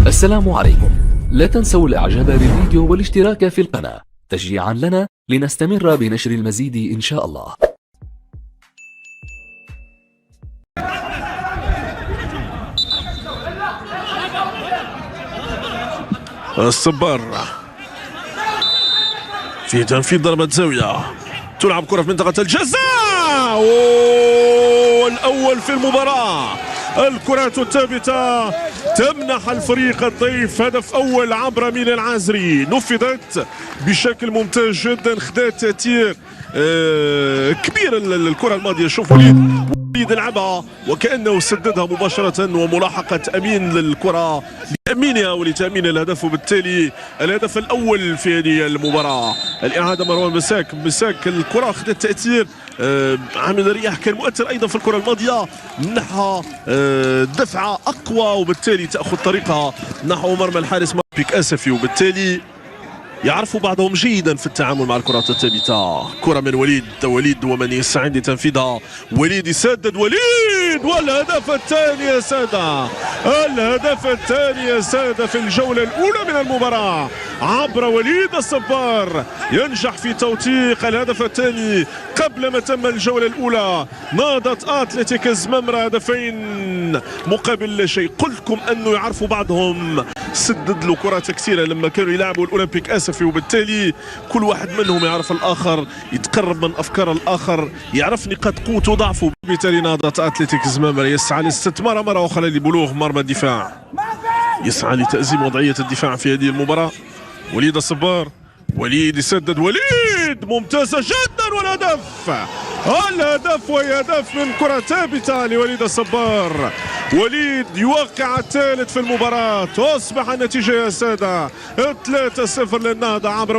السلام عليكم. لا تنسوا الاعجاب بالفيديو والاشتراك في القناة تشجيعا لنا لنستمر بنشر المزيد ان شاء الله. الصبار في تنفيذ ضربة زاوية، تلعب كرة في منطقة الجزاء والأول في المباراة. الكرات الثابتة تمنح الفريق الضيف هدف أول عبر مين العازري، نفذت بشكل ممتاز جدا، خدات تأثير كبير الكرة الماضية. شوف وليد لعبها وكأنه سددها مباشرة، وملاحقة أمين للكرة لتأمينها ولتأمين الهدف، وبالتالي الهدف الأول في هذه المباراة. الإعادة مروان مساك الكرة خدت تأثير عامل الرياح، كان مؤثر أيضا في الكرة الماضية، منحها دفعة أقوى وبالتالي تأخذ طريقها نحو مرمى الحارس بيك أسفي، وبالتالي يعرف بعضهم جيدا في التعامل مع الكرات الثابتة. كرة من وليد ومن يسعى لتنفيذها، وليد يسدد، وليد والهدف الثاني يا سادة، الهدف الثاني يا سادة في الجولة الأولى من المباراة عبر وليد الصبار، ينجح في توثيق الهدف الثاني قبل ما تم الجولة الأولى. نهضة أتلتيك زمامرة هدفين مقابل لا شيء. قلت لكم أنه يعرفوا بعضهم، سدد له كرات كثيرة لما كانوا يلعبوا الأولمبيك أسفي، وبالتالي كل واحد منهم يعرف الآخر، يتقرب من أفكار الآخر، يعرف نقاط قوته وضعفه. بالتالي نهضة أتلتيك زمامرة يسعى لاستثمار مرة أخرى لبلوغ مرمى الدفاع، يسعى لتأزيم وضعية الدفاع في هذه المباراة. وليد الصبار، وليد يسدد، وليد ممتازة جدا، الهدف وهي هدف من كرة ثابتة لوليد الصبار. وليد يوقع الثالث في المباراة، تصبح النتيجة يا سادة 3-0 للنهضة عبر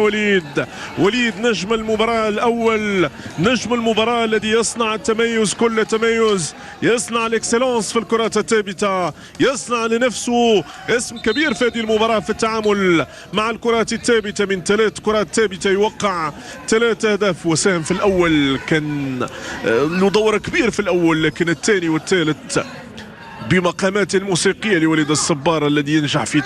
وليد نجم المباراة الأول، نجم المباراة الذي يصنع التميز، كل تميز، يصنع الاكسلونس في الكرات الثابتة، يصنع لنفسه اسم كبير في هذه المباراة في التعامل مع الكرات الثابتة. من 3 كرات ثابتة يوقع 3 أهداف، وساهم في الأول، كان له دور كبير في الأول، لكن الثاني والثالث بمقامات موسيقية لوليد الصبار الذي ينجح في